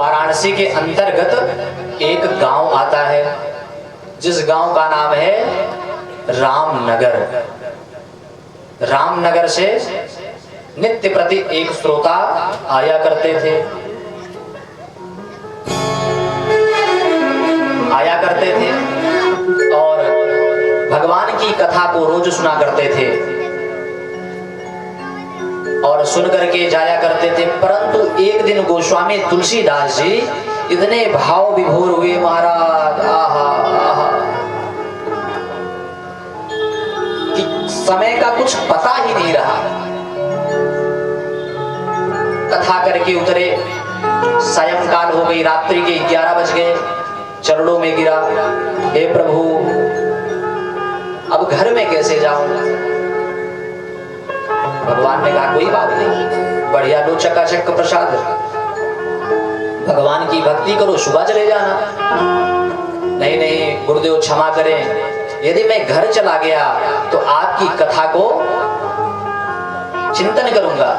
वाराणसी के अंतर्गत एक गांव आता है, जिस गांव का नाम है रामनगर। रामनगर से नित्य प्रति एक श्रोता आया करते थे, और भगवान की कथा को रोज सुना करते थे और सुन करके जाया करते थे। परंतु एक दिन गोस्वामी तुलसीदास जी इतने भाव विभोर हुए महाराज, आहा आहा, कि समय का कुछ पता ही नहीं रहा। कथा करके उतरे, सायंकाल हो गई, रात्रि के 11 बज गए, चरणों में गिरा, हे प्रभु अब घर में कैसे जाऊं? भगवान ने कहा कोई बात नहीं, बढ़िया लो चकाचक प्रसाद, भगवान की भक्ति करो, सुबह चले जाना। नहीं नहीं गुरुदेव क्षमा करें, यदि मैं घर चला गया तो आपकी कथा को चिंतन करूंगा,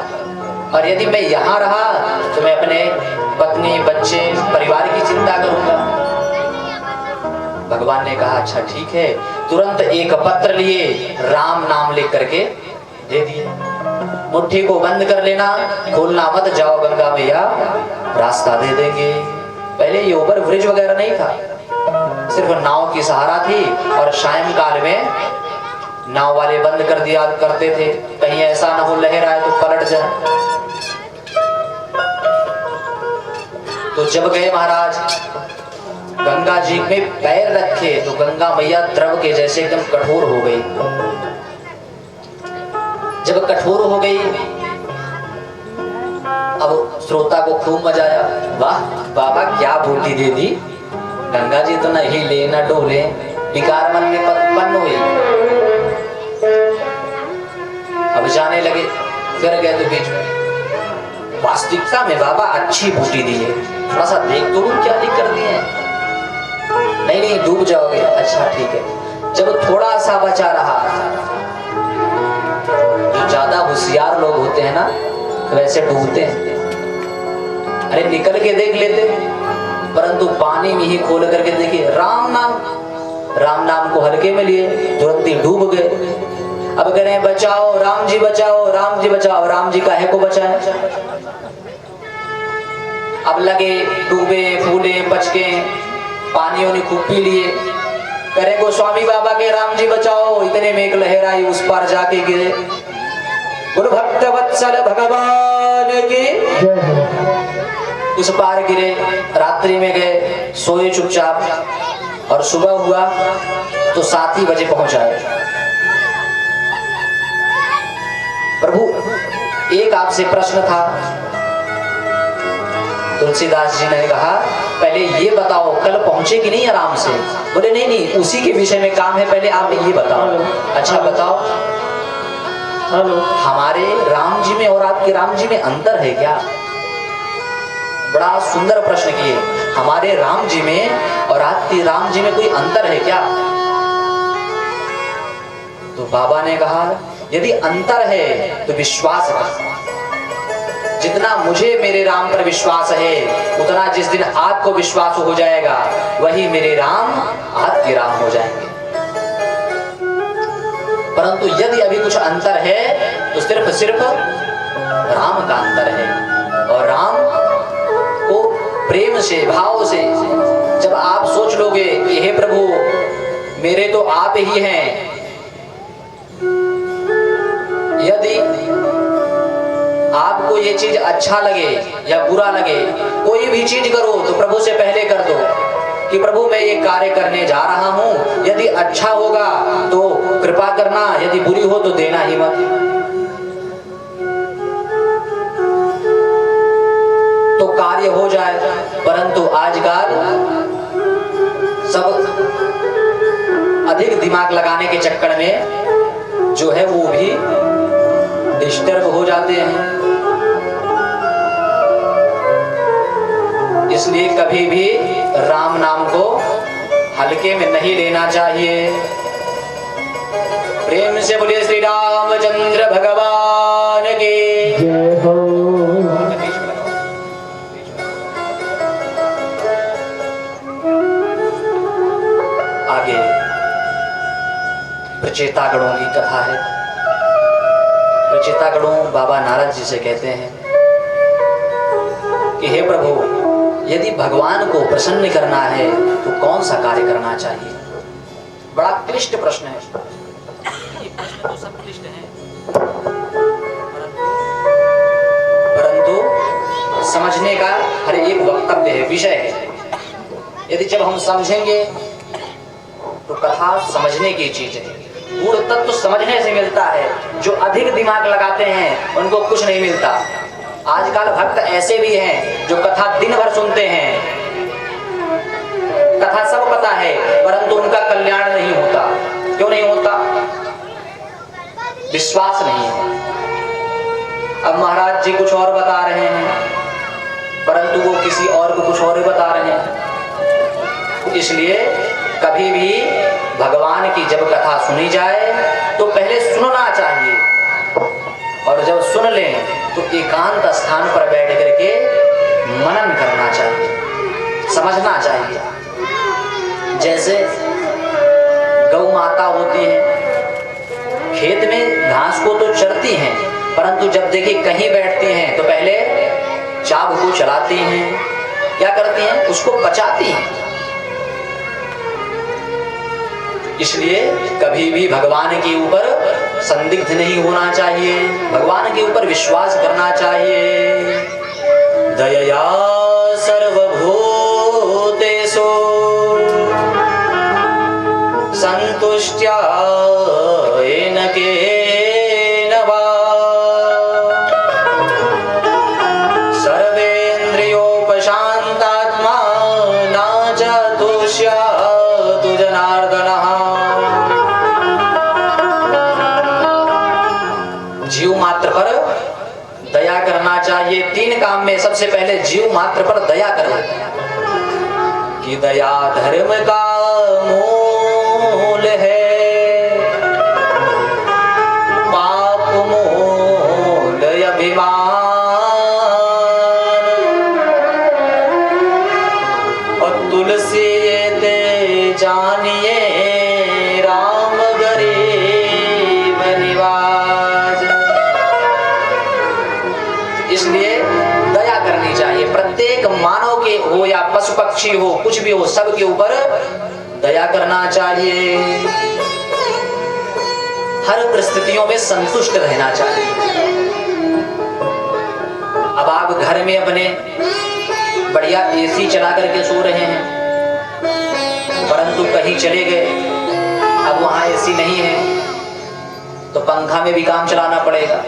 और यदि मैं यहाँ रहा तो मैं अपने पत्नी, बच्चे, परिवार की चिंता करूंगा। भगवान ने कहा अच्छा ठीक है। तुरंत एक पत्र लिए, राम नाम लिख करके दे दिए। मुट्ठी को बंद कर लेना, खोलना मत, जाओ गंगा मैया रास्ता दे देंगे। पहले ये ओवर ब्रिज वगैरह नहीं था, सिर्फ नाव की सहारा थी, और सायंकाल में नाव वाले बंद कर दिया करते थे, कहीं ऐसा ना हो लहर आए तो पलट जाए। तो जब गए महाराज, गंगा जी में पैर रखे तो गंगा मैया द्रव के जैसे एकदम कठोर हो गई। जब कठोर हो गई, अब श्रोता को खूब मजा आया, वाह बाबा क्या बूटी दे दी, गंगा जी तो नहीं ले न डोले, विकार मन में उत्पन्न हुई। अब जाने लगे, फिर गए तो बीच में, वास्तविकता में बाबा अच्छी बूटी दी है, थोड़ा सा देख तो क्या नहीं कर दिए। नहीं नहीं डूब जाओगे, अच्छा ठीक है। जब थोड़ा सा बचा रहा, जो ज्यादा होशियार लोग होते हैं ना वैसे डूबते हैं, अरे निकल के देख लेते, परंतु पानी में ही खोल करके देखिए राम नाम को हल्के में लिए, तुरंत ही डूब गए। अब कह रहे हैं बचाओ राम जी, बचाओ राम जी, बचाओ राम जी, काहे को बचाएं? अब लगे डूबे फूले पचके, पानियों ने खूब पी लिए, करे गोस्वामी बाबा के राम जी बचाओ। इतने में एक लहर आई, उस पार जाके गिरे। गुरु भक्त वत्सल भगवान की, उस पार गिरे। रात्रि में गए, सोए चुपचाप, और सुबह हुआ तो 7 ही बजे पहुंचाए। प्रभु एक आपसे प्रश्न था। तुलसीदास जी ने कहा पहले ये बताओ कल पहुंचे कि नहीं आराम से? बोले नहीं नहीं उसी के विषय में काम है, पहले आप ये बताओ। अच्छा बताओ, हमारे राम जी में और आपके राम जी में अंतर है क्या? बड़ा सुंदर प्रश्न किए। हमारे राम जी में और आपके राम जी में कोई अंतर है क्या? तो बाबा ने कहा यदि अंतर है तो विश्वास है। जितना मुझे मेरे राम पर विश्वास है, उतना जिस दिन आपको विश्वास हो जाएगा, वही मेरे राम आपके राम हो जाएंगे। परंतु यदि अभी कुछ अंतर है तो सिर्फ राम का अंतर है। और राम को प्रेम से, भाव से जब आप सोच लोगे कि हे प्रभु मेरे तो आप ही हैं, यदि आपको ये चीज अच्छा लगे या बुरा लगे, कोई भी चीज करो तो प्रभु से पहले कर दो कि प्रभु मैं ये कार्य करने जा रहा हूं, यदि अच्छा होगा तो कृपा करना, यदि बुरी हो तो देना ही मत। तो कार्य हो जाए। परंतु आजकल सब अधिक दिमाग लगाने के चक्कर में जो है वो भी डिस्टर्ब हो जाते हैं। इसलिए कभी भी राम नाम को हल्के में नहीं लेना चाहिए। प्रेम से बोलिए श्री रामचंद्र भगवान की जय हो। प्रचेतागणों की कथा है। प्रचेतागणों बाबा नारद जी से कहते हैं कि हे प्रभु, यदि भगवान को प्रसन्न करना है तो कौन सा कार्य करना चाहिए। बड़ा क्लिष्ट प्रश्न है। ये प्रश्न तो सब क्लिष्ट हैं, परंतु समझने का हर एक वक्तव्य है, विषय है। यदि जब हम समझेंगे तो कथा समझने की चीज है। पूर्ण तत्व समझने से मिलता है। जो अधिक दिमाग लगाते हैं उनको कुछ नहीं मिलता। आजकल भक्त ऐसे भी हैं जो कथा दिन भर सुनते हैं, कथा सब पता है, परंतु उनका कल्याण नहीं होता। क्यों नहीं होता? विश्वास नहीं है। अब महाराज जी कुछ और बता रहे हैं, परंतु वो किसी और को कुछ और बता रहे हैं। इसलिए कभी भी भगवान की जब कथा सुनी जाए तो पहले सुनना चाहिए, और जब सुन लें तो एकांत स्थान पर बैठ करके मनन करना चाहिए, समझना चाहिए। जैसे गौ माता होती है, खेत में घास को तो चरती हैं, परंतु जब देखिए कहीं बैठती हैं तो पहले चाब को चलाती हैं, क्या करती हैं? उसको बचाती हैं। इसलिए कभी भी भगवान के ऊपर संदिग्ध नहीं होना चाहिए, भगवान के ऊपर विश्वास करना चाहिए। दयया सर्वभूतेषु संतुष्ट्या येन केन वा सर्वेन्द्रियोपशान्तात्मा न च तुष्यतु जनार्दनः। जीव मात्र पर दया करना चाहिए। 3 काम में सबसे पहले जीव मात्र पर दया करना, कि दया धर्म का मूल है, पाप मूल अभिमान, और तुलसी ते जानिए राम गरीब निवाज। इसलिए दया करनी चाहिए। प्रत्येक मानव के हो या पशु पक्षी हो, कुछ भी हो, सबके ऊपर दया करना चाहिए। हर परिस्थितियों में संतुष्ट रहना चाहिए। अब आप घर में अपने बढ़िया एसी चला करके सो रहे हैं, परंतु कहीं चले गए, अब वहां एसी नहीं है तो पंखा में भी काम चलाना पड़ेगा,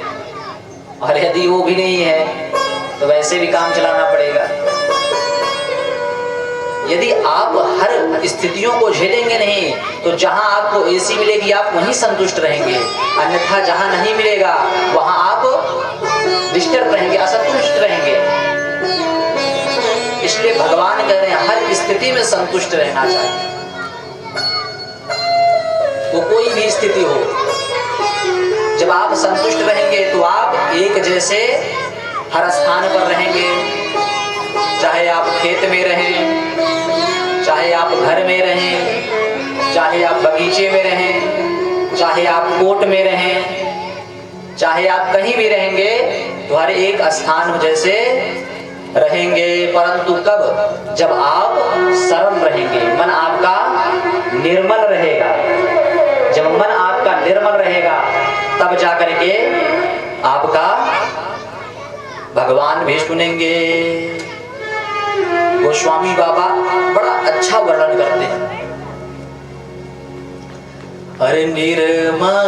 और यदि वो भी नहीं है तो वैसे भी काम चलाना पड़ेगा। यदि आप हर स्थितियों को झेलेंगे नहीं तो जहां आपको एसी मिलेगी आप वहीं संतुष्ट रहेंगे, अन्यथा जहां नहीं मिलेगा वहां आप डिस्टर्ब रहेंगे, असंतुष्ट रहेंगे। इसलिए भगवान कह रहे हैं हर स्थिति में संतुष्ट रहना चाहिए। वो कोई भी स्थिति हो, जब आप संतुष्ट रहेंगे तो आप एक जैसे हर स्थान पर रहेंगे। चाहे आप खेत में रहें, चाहे आप घर में रहें, चाहे आप बगीचे में रहें, चाहे आप कोर्ट में रहें, चाहे आप कहीं भी रहेंगे तो हर एक स्थान जैसे रहेंगे। परंतु कब? जब आप सरल रहेंगे, मन आपका निर्मल रहेगा। जब मन आपका निर्मल रहेगा तब जाकर के आपका भगवान भी सुनेंगे। गोस्वामी बाबा बड़ा अच्छा वर्णन करते हैं। अरे निर्मल